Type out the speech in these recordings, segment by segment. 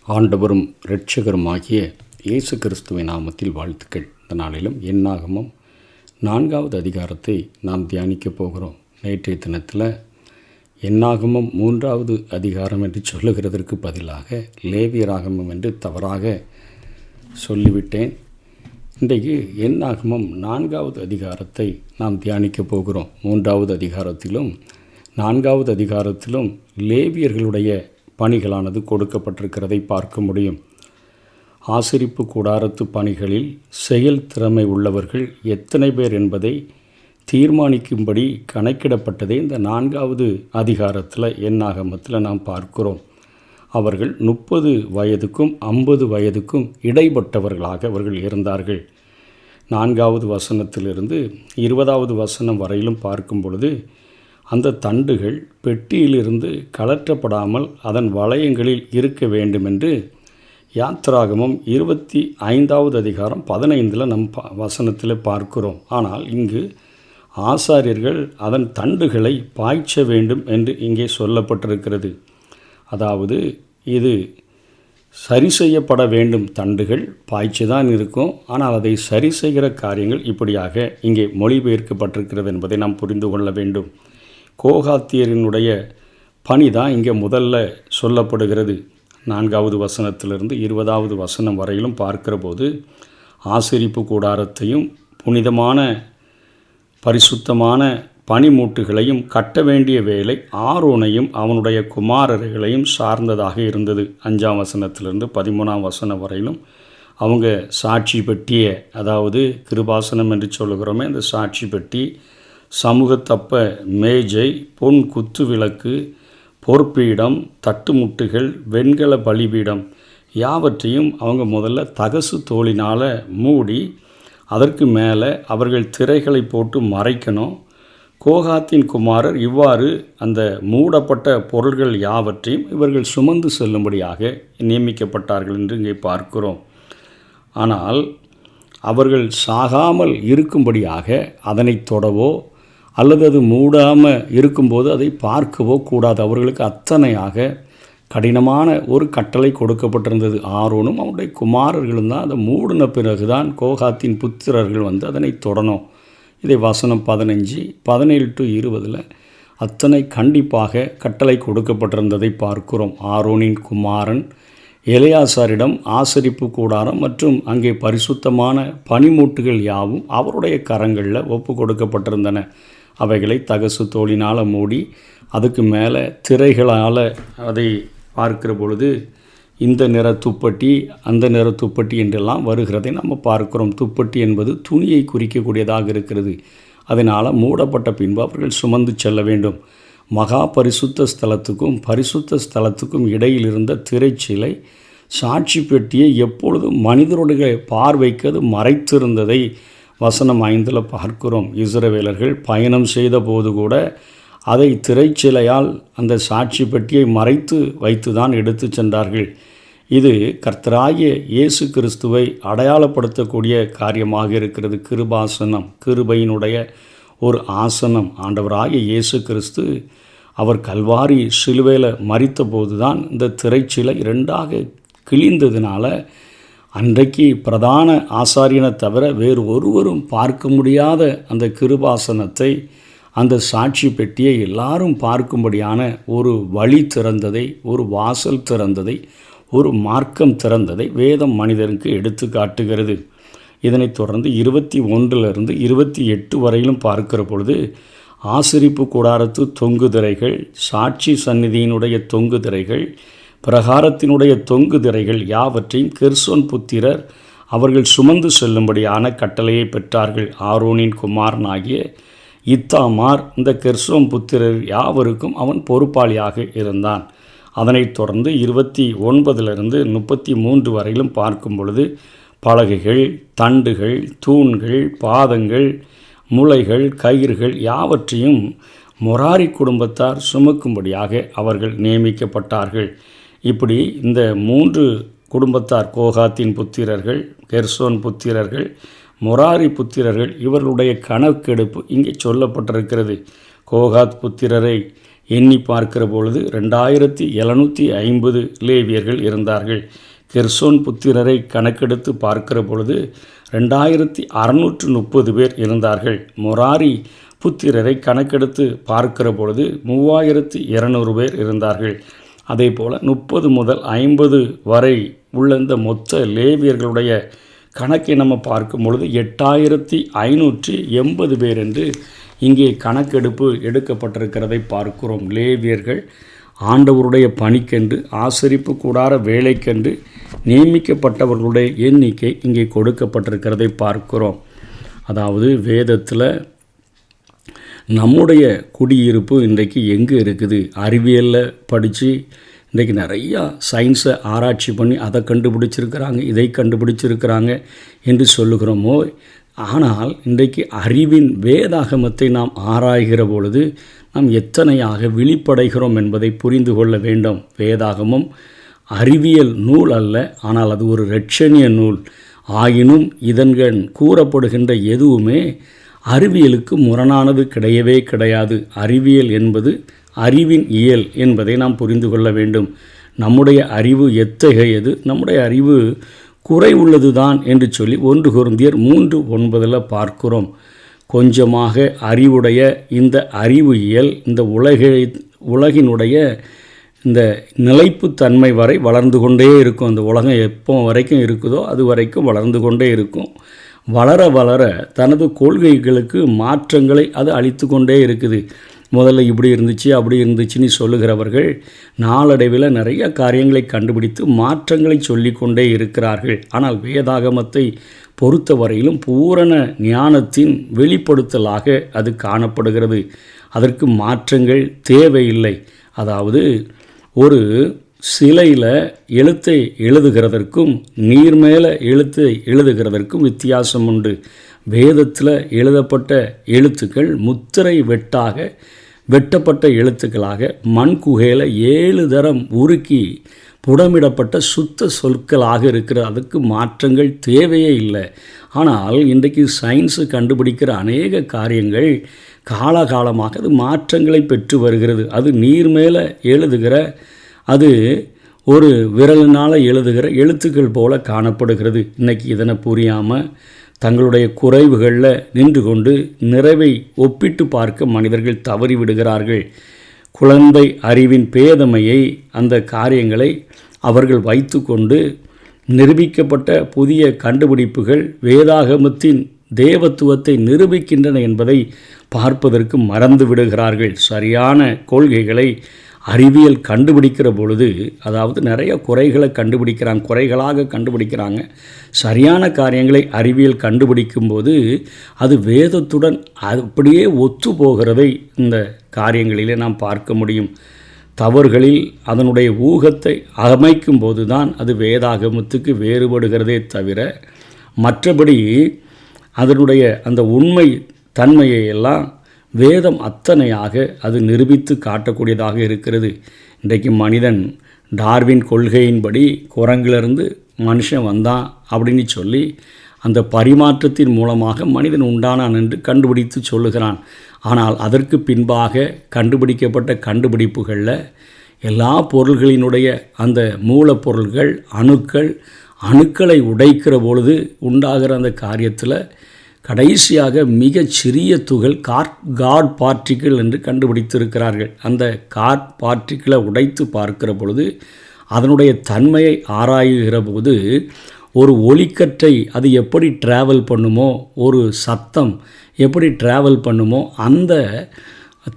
ஆண்டவரும் இரட்சகருமாகிய இயேசு கிறிஸ்துவின் நாமத்தில் வாழ்த்துக்கள். இந்த நாளிலும் என்னாகமம் 4வது அதிகாரத்தை நாம் தியானிக்கப் போகிறோம். நேற்றைய தினத்தில் என்னாகமம் 3வது அதிகாரம் என்று சொல்லுகிறதற்கு பதிலாக லேவியராகமம் என்று தவறாக சொல்லிவிட்டேன். இன்றைக்கு என்னாகமம் 4வது அதிகாரத்தை நாம் தியானிக்கப் போகிறோம். 3வது அதிகாரத்திலும் 4வது அதிகாரத்திலும் லேவியர்களுடைய பணிகளானது கொடுக்கப்பட்டிருக்கிறதை பார்க்க முடியும். ஆசரிப்பு கூடாரத்து பணிகளில் செயல் திறமை உள்ளவர்கள் எத்தனை பேர் என்பதை தீர்மானிக்கும்படி கணக்கிடப்பட்டதை இந்த 4வது அதிகாரத்தில் என்னாகமத்தில் நாம் பார்க்கிறோம். அவர்கள் 30 வயதுக்கும் 50 வயதுக்கும் இடைப்பட்டவர்களாக அவர்கள் இருந்தார்கள். 4வது வசனத்திலிருந்து 20வது வசனம் வரையிலும் பார்க்கும் பொழுது அந்த தண்டுகள் பெட்டியிலிருந்து கழற்றப்படாமல் அதன் வளையங்களில் இருக்க வேண்டுமென்று யாத்திராகமம் 25வது அதிகாரம் 15 நம் வசனத்தில் பார்க்கிறோம். ஆனால் இங்கு ஆசாரியர்கள் அதன் தண்டுகளை பாய்ச்ச வேண்டும் என்று இங்கே சொல்லப்பட்டிருக்கிறது. அதாவது இது சரி செய்யப்பட வேண்டும். தண்டுகள் பாய்ச்சி தான் இருக்கும், ஆனால் அதை சரி செய்கிற காரியங்கள் இப்படியாக இங்கே மொழிபெயர்க்கப்பட்டிருக்கிறது என்பதை நாம் புரிந்து கொள்ள வேண்டும். கோகாத்தியரினுடைய பணி தான் இங்கே முதல்ல சொல்லப்படுகிறது. 4வது வசனத்திலிருந்து 20வது வசனம் வரையிலும் பார்க்கிற போது ஆசரிப்பு கூடாரத்தையும் புனிதமான பரிசுத்தமான பனிமூட்டுகளையும் கட்ட வேண்டிய வேலை ஆரோனையும் அவனுடைய குமாரர்களையும் சார்ந்ததாக இருந்தது. 5ஆம் வசனத்திலிருந்து 13ஆம் வசனம் வரையிலும் அவங்க சாட்சி பெட்டிய, அதாவது கிருபாசனம் என்று சொல்லுகிறோமே, அந்த சாட்சி பெட்டி, சமூகத்தப்ப மேஜை, பொன் குத்து விளக்கு, பொற்பீடம், தட்டுமுட்டுகள், வெண்கல பலிபீடம் யாவற்றையும் அவங்க முதல்ல தகசு தோலினால் மூடி அதற்கு மேலே அவர்கள் திரைகளை போட்டு மறைக்கணும். கோகாத்தின் குமாரர் இவ்வாறு அந்த மூடப்பட்ட பொருள்கள் யாவற்றையும் இவர்கள் சுமந்து செல்லும்படியாக நியமிக்கப்பட்டார்கள் என்று இங்கே பார்க்கிறோம். ஆனால் அவர்கள் சாகாமல் இருக்கும்படியாக அதனை தொடவோ அல்லது அது மூடாமல் இருக்கும்போது அதை பார்க்கவோ கூடாது. அவர்களுக்கு அத்தனையாக கடினமான ஒரு கட்டளை கொடுக்கப்பட்டிருந்தது. ஆரோனும் அவருடைய குமாரர்களும் தான் அதை மூடின பிறகு தான் கோகாத்தின் புத்திரர்கள் வந்து அதனை தொடணும். இதை வசனம் 15, 17 to 20 அத்தனை கண்டிப்பாக கட்டளை கொடுக்கப்பட்டிருந்ததை பார்க்கிறோம். ஆரோனின் குமாரன் எலெயாசாரிடம் ஆசரிப்பு கூடாரம் மற்றும் அங்கே பரிசுத்தமான பனிமூட்டுகள் யாவும் அவருடைய கரங்களில் ஒப்பு கொடுக்கப்பட்டிருந்தன. அவைகளை தகசு தோலினால் மூடி அதுக்கு மேலே திரைகளால் அதை பார்க்கிற பொழுது இந்த நிற துப்பட்டி அந்த நிற துப்பட்டி என்றெல்லாம் வருகிறதை நம்ம பார்க்கிறோம். துப்பட்டி என்பது துணியை குறிக்கக்கூடியதாக இருக்கிறது. அதனால் மூடப்பட்ட பின்பு அவர்கள் சுமந்து செல்ல வேண்டும். மகா பரிசுத்த ஸ்தலத்துக்கும் பரிசுத்த ஸ்தலத்துக்கும் இடையில் இருந்த திரைச்சிலை சாட்சி பெட்டியை எப்பொழுதும் மனிதருடைய பார்வைக்கு அது மறைத்திருந்ததை வசனம் 5 பார்க்கிறோம். இஸ்ரவேலர்கள் பயணம் செய்த போது கூட அதை திரைச்சிலையால் அந்த சாட்சி பெட்டியை மறைத்து வைத்து தான் எடுத்து சென்றார்கள். இது கர்த்தராகிய இயேசு கிறிஸ்துவை அடையாளப்படுத்தக்கூடிய காரியமாக இருக்கிறது. கிருபாசனம், கிருபையினுடைய ஒரு ஆசனம். ஆண்டவராகிய இயேசு கிறிஸ்து அவர் கல்வாரி சிலுவையில் மரித்த போது தான் இந்த திரைச்சிலை 2ஆக கிழிந்ததினால அன்றைக்கு பிரதான ஆசாரியனை தவிர வேறு ஒருவரும் பார்க்க முடியாத அந்த கிருபாசனத்தை, அந்த சாட்சி பெட்டியை எல்லாரும் பார்க்கும்படியான ஒரு வழி திறந்ததை, ஒரு வாசல் திறந்ததை, ஒரு மார்க்கம் திறந்ததை வேதம் மனிதனுக்கு எடுத்து காட்டுகிறது. இதனைத் தொடர்ந்து 21 28 வரையிலும் பார்க்கிற பொழுது ஆசரிப்பு கூடாரத்து தொங்கு திரைகள், சாட்சி சந்நிதியினுடைய தொங்கு திரைகள், பிரகாரத்தினுடைய தொங்கு திரைகள் யாவற்றையும் கெர்சோன் புத்திரர் அவர்கள் சுமந்து செல்லும்படியான கட்டளையை பெற்றார்கள். ஆரோனின் குமாரனாகிய இத்தாமார் இந்த கெர்சோன் புத்திரர் யாவருக்கும் அவன் பொறுப்பாளியாக இருந்தான். அதனைத் தொடர்ந்து 29 33 வரையிலும் பார்க்கும் பொழுது பலகைகள், தண்டுகள், தூண்கள், பாதங்கள், முளைகள், கயிறுகள் யாவற்றையும் மொராரி குடும்பத்தார் சுமக்கும்படியாக அவர்கள் நியமிக்கப்பட்டார்கள். இப்படி இந்த 3 குடும்பத்தார், கோகாத்தின் புத்திரர்கள், கெர்சோன் புத்திரர்கள், மொராரி புத்திரர்கள், இவர்களுடைய கணக்கெடுப்பு இங்கே சொல்லப்பட்டிருக்கிறது. கோகாத் புத்திரரை எண்ணி பார்க்கிற பொழுது 2750 லேவியர்கள் இருந்தார்கள். கெர்சோன் புத்திரரை கணக்கெடுத்து பார்க்கிற பொழுது 2630 பேர் இருந்தார்கள். மொராரி புத்திரரை கணக்கெடுத்து பார்க்கிற பொழுது 3200 பேர் இருந்தார்கள். அதே போல் 30 முதல் 50 வரை உள்ள இந்த மொத்த லேவியர்களுடைய கணக்கை நம்ம பார்க்கும் பொழுது 8580 பேர் என்று இங்கே கணக்கெடுப்பு எடுக்கப்பட்டிருக்கிறதை பார்க்கிறோம். லேவியர்கள் ஆண்டவருடைய பணிக்கென்று ஆசரிப்பு கூடார வேலைக்கென்று நியமிக்கப்பட்டவர்களுடைய எண்ணிக்கை இங்கே கொடுக்கப்பட்டிருக்கிறதை பார்க்கிறோம். அதாவது வேதத்தில் நம்முடைய குடியிருப்பு இன்றைக்கு எங்கே இருக்குது? அறிவியலில் படித்து இன்றைக்கி நிறையா சயின்ஸை ஆராய்ச்சி பண்ணி அதை கண்டுபிடிச்சிருக்கிறாங்க, இதை கண்டுபிடிச்சிருக்கிறாங்க என்று சொல்லுகிறோமோ, ஆனால் இன்றைக்கு அறிவின் வேதாகமத்தை நாம் ஆராய்கிற பொழுது நாம் எத்தனையாக விழிப்படைகிறோம் என்பதை புரிந்து கொள்ள வேண்டும். வேதாகமம் அறிவியல் நூல் அல்ல, ஆனால் அது ஒரு இரட்சணிய நூல். ஆயினும் இதன்கண் கூறப்படுகின்ற எதுவுமே அறிவியலுக்கு முரணானது கிடையவே கிடையாது. அறிவியல் என்பது அறிவின் இயல் என்பதை நாம் புரிந்து கொள்ள வேண்டும். நம்முடைய அறிவு எத்தகையது, நம்முடைய அறிவு குறை உள்ளது தான் என்று சொல்லி 1 கொரிந்தியர் 3:9 பார்க்கிறோம். கொஞ்சமாக அறிவுடைய இந்த அறிவு இயல் இந்த உலகினுடைய இந்த நிலைப்புத்தன்மை வரை வளர்ந்து கொண்டே இருக்கும். அந்த உலகம் எப்போ வரைக்கும் இருக்குதோ அது வரைக்கும் வளர்ந்து கொண்டே இருக்கும். வளர வளர தனது கொள்கைகளுக்கு மாற்றங்களை அது அளித்து கொண்டே இருக்குது. முதல்ல இப்படி இருந்துச்சு அப்படி இருந்துச்சுன்னு சொல்லுகிறவர்கள் நாளடைவில் நிறைய காரியங்களை கண்டுபிடித்து மாற்றங்களை சொல்லிக்கொண்டே இருக்கிறார்கள். ஆனால் வேதாகமத்தை பொறுத்தவரையிலும் பூரண ஞானத்தின் வெளிப்படுத்தலாக அது காணப்படுகிறது. அதற்கு மாற்றங்கள் தேவையில்லை. அதாவது ஒரு சிலையில் எழுத்தை எழுதுகிறதற்கும் நீர் மேலே எழுத்தை எழுதுகிறதற்கும் வித்தியாசம் உண்டு. வேதத்தில் எழுதப்பட்ட எழுத்துக்கள் முத்திரை வெட்டப்பட்ட எழுத்துக்களாக மண் குகையில் 7 தரம் உருக்கி புடமிடப்பட்ட சுத்த சொற்களாக இருக்கிறது. அதுக்கு மாற்றங்கள் தேவையே இல்லை. ஆனால் இன்றைக்கு சயின்ஸு கண்டுபிடிக்கிற அநேக காரியங்கள் காலகாலமாக அது மாற்றங்களை பெற்று வருகிறது. அது நீர் மேலே எழுதுகிற, அது ஒரு விரலினால் எழுதுகிற எழுத்துக்கள் போல காணப்படுகிறது. இன்றைக்கி இதனை புரியாமல் தங்களுடைய குறைவுகளில் நின்று கொண்டு நிறைவை ஒப்பிட்டு பார்க்க மனிதர்கள் தவறி விடுகிறார்கள். குழந்தை அறிவின் பேதமையை, அந்த காரியங்களை அவர்கள் வைத்து கொண்டு நிரூபிக்கப்பட்ட புதிய கண்டுபிடிப்புகள் வேதாகமத்தின் தேவத்துவத்தை நிரூபிக்கின்றன என்பதை பார்ப்பதற்கு மறந்து விடுகிறார்கள். சரியான கொள்கைகளை அறிவியல் கண்டுபிடிக்கிற பொழுது, அதாவது நிறைய குறைகளை குறைகளாக கண்டுபிடிக்கிறாங்க. சரியான காரியங்களை அறிவியல் கண்டுபிடிக்கும்போது அது வேதத்துடன் அப்படியே ஒத்து போகிறதை இந்த காரியங்களிலே நாம் பார்க்க முடியும். தவறுகளில் அதனுடைய ஊகத்தை அமைக்கும் போது தான் அது வேதாகமத்துக்கு வேறுபடுகிறதே தவிர, மற்றபடி அதனுடைய அந்த உண்மை தன்மையை எல்லாம் வேதம் அத்தனையாக அது நிரூபித்து காட்டக்கூடியதாக இருக்கிறது. இன்றைக்கு மனிதன் டார்வின் கொள்கையின்படி குரங்கிலிருந்து மனுஷன் வந்தான் அப்படின்னு சொல்லி அந்த பரிமாற்றத்தின் மூலமாக மனிதன் உண்டானான் என்று கண்டுபிடித்து சொல்லுகிறான். ஆனால் அதற்கு பின்பாக கண்டுபிடிக்கப்பட்ட கண்டுபிடிப்புகளில் எல்லா பொருள்களினுடைய அந்த மூலப்பொருள்கள் அணுக்களை உடைக்கிற பொழுது உண்டாகிற அந்த காரியத்தில் கடைசியாக மிகச் சிறிய துகள் காட் பார்ட்டிக்கிள் என்று கண்டுபிடித்திருக்கிறார்கள். அந்த காட் பார்ட்டிக்கிளை உடைத்து பார்க்கிற பொழுது அதனுடைய தன்மையை ஆராயுகிற போது ஒரு ஒலிக்கற்றை அது எப்படி ட்ராவல் பண்ணுமோ, ஒரு சத்தம் எப்படி ட்ராவல் பண்ணுமோ அந்த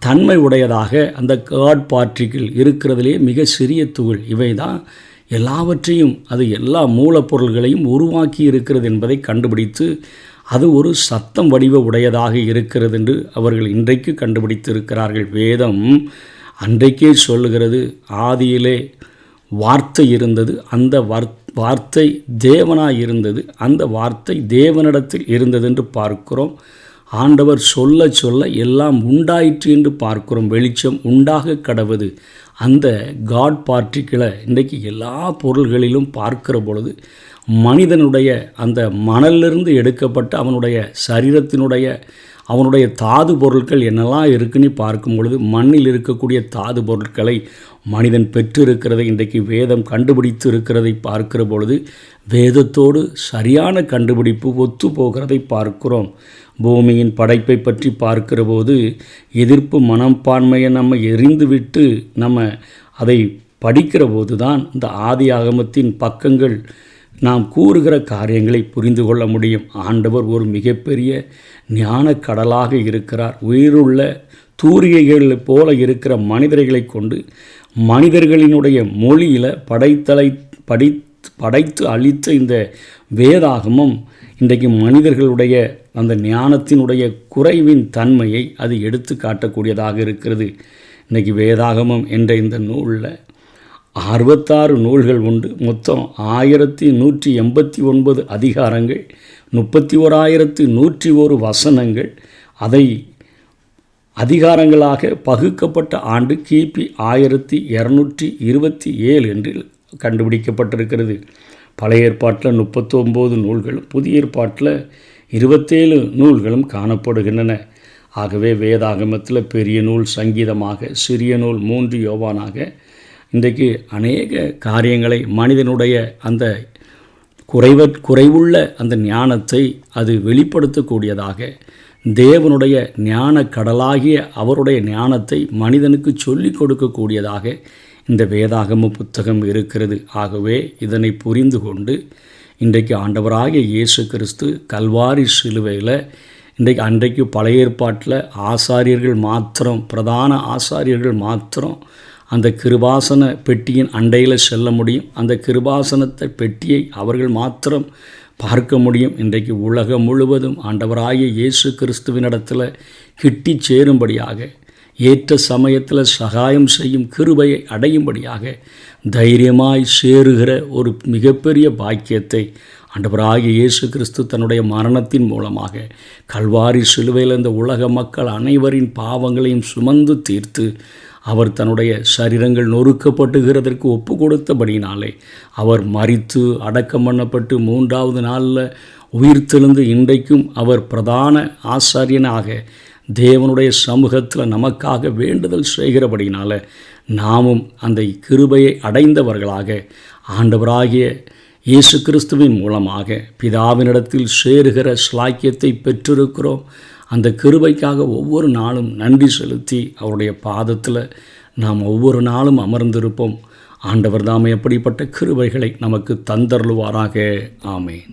தன்மை உடையதாக அந்த காட் பார்ட்டிக்கிள் இருக்கிறதுலே மிக சிறிய துகள். இவை தான் எல்லாவற்றையும், அது எல்லா மூலப்பொருள்களையும் உருவாக்கி இருக்கிறது என்பதை கண்டுபிடித்து அது ஒரு சத்தம் வடிவ உடையதாக இருக்கிறது என்று அவர்கள் இன்றைக்கு கண்டுபிடித்திருக்கிறார்கள். வேதம் அன்றைக்கே சொல்லுகிறது, ஆதியிலே வார்த்தை இருந்தது, அந்த வார்த்தை தேவனாய் இருந்தது, அந்த வார்த்தை தேவனிடத்தில் இருந்தது என்று பார்க்கிறோம். ஆண்டவர் சொல்ல சொல்ல எல்லாம் உண்டாயிற்று என்று பார்க்கிறோம். வெளிச்சம் உண்டாக கடவுது. அந்த காட் பார்ட்டிக்கிளை இன்றைக்கு எல்லா பொருள்களிலும் பார்க்கிற பொழுது மனிதனுடைய அந்த மணலிலிருந்து எடுக்கப்பட்ட அவனுடைய சரீரத்தினுடைய அவனுடைய தாது பொருட்கள் என்னெல்லாம் இருக்குன்னு பார்க்கும் பொழுது மண்ணில் இருக்கக்கூடிய தாது பொருட்களை மனிதன் பெற்றிருக்கிறதை இன்றைக்கு வேதம் கண்டுபிடித்து இருக்கிறதை பார்க்கிற பொழுது வேதத்தோடு சரியான கண்டுபிடிப்பு ஒத்து போகிறதை பார்க்கிறோம். பூமியின் படைப்பை பற்றி பார்க்கிற போது எதிர்ப்பு மனப்பான்மையை நம்ம எறிந்துவிட்டு நம்ம அதை படிக்கிற போது தான் இந்த ஆதி ஆகமத்தின் பக்கங்கள் நாம் கூறுகிற காரியங்களை புரிந்து கொள்ள முடியும். ஆண்டவர் ஒரு மிகப்பெரிய ஞான கடலாக இருக்கிறார். உயிருள்ள தூரிகைகள் போல இருக்கிற மனிதர்களை கொண்டு மனிதர்களினுடைய மொழியில் படைத்து அளித்த இந்த வேதாகமம் இன்றைக்கு மனிதர்களுடைய அந்த ஞானத்தினுடைய குறைவின் தன்மையை அது எடுத்து காட்டக்கூடியதாக இருக்கிறது. இன்றைக்கி வேதாகமம் என்ற இந்த நூலில் 66 நூல்கள் உண்டு. மொத்தம் 1189 அதிகாரங்கள், 31,101 வசனங்கள். அதை அதிகாரங்களாக பகுக்கப்பட்ட ஆண்டு கிபி 1227 என்று கண்டுபிடிக்கப்பட்டிருக்கிறது. பழைய ஏற்பாட்டில் 39 நூல்களும் புதிய ஏற்பாட்டில் 27 நூல்களும் காணப்படுகின்றன. ஆகவே வேதாகமத்தில் பெரிய நூல் சங்கீதமாக, சிறிய நூல் 3 யோவானாக இன்றைக்கு அநேக காரியங்களை மனிதனுடைய அந்த குறைவுள்ள அந்த ஞானத்தை அது வெளிப்படுத்தக்கூடியதாக, தேவனுடைய ஞான கடலாகிய அவருடைய ஞானத்தை மனிதனுக்கு சொல்லிக் கொடுக்கக்கூடியதாக இந்த வேதாகம புத்தகம் இருக்கிறது. ஆகவே இதனை புரிந்து கொண்டு இன்றைக்கு ஆண்டவராகிய இயேசு கிறிஸ்து கல்வாரி சிலுவையில் அன்றைக்கு பழைய ஏற்பாட்டில் ஆசாரியர்கள் மாத்திரம், பிரதான ஆசாரியர்கள் மாத்திரம் அந்த கிருபாசன பெட்டியின் அண்டையில் செல்ல முடியும். அந்த கிருபாசனத்தை பெட்டியை அவர்கள் மாத்திரம் பார்க்க முடியும். இன்றைக்கு உலகம் முழுவதும் ஆண்டவராகிய இயேசு கிறிஸ்துவினிடத்தில் கிட்டி சேரும்படியாக, ஏற்ற சமயத்தில் சகாயம் செய்யும் கிருபையை அடையும்படியாக தைரியமாய் சேருகிற ஒரு மிகப்பெரிய பாக்கியத்தை ஆண்டவராகிய இயேசு கிறிஸ்து தன்னுடைய மரணத்தின் மூலமாக கல்வாரி சிலுவையில் இந்த உலக மக்கள் அனைவரின் பாவங்களையும் சுமந்து தீர்த்து அவர் தன்னுடைய சரீரங்கள் நொறுக்கப்பட்டுகிறதற்கு ஒப்பு கொடுத்தபடினாலே அவர் மரித்து அடக்கம் பண்ணப்பட்டு 3வது நாளில் உயிர்த்தெழுந்து இன்றைக்கும் அவர் பிரதான ஆசாரியனாக தேவனுடைய சமூகத்தில் நமக்காக வேண்டுதல் செய்கிறபடினால நாமும் அந்த கிருபையை அடைந்தவர்களாக ஆண்டவராகிய இயேசு கிறிஸ்துவின் மூலமாக பிதாவினிடத்தில் சேருகிற ஸ்லாக்கியத்தை பெற்றிருக்கிறோம். அந்த கிருபைக்காக ஒவ்வொரு நாளும் நன்றி செலுத்தி அவருடைய பாதத்தில் நாம் ஒவ்வொரு நாளும் அமர்ந்திருப்போம். ஆண்டவர் தாமே எப்படிப்பட்ட கிருபைகளை நமக்கு தந்தருளுவாராக. ஆமேன்.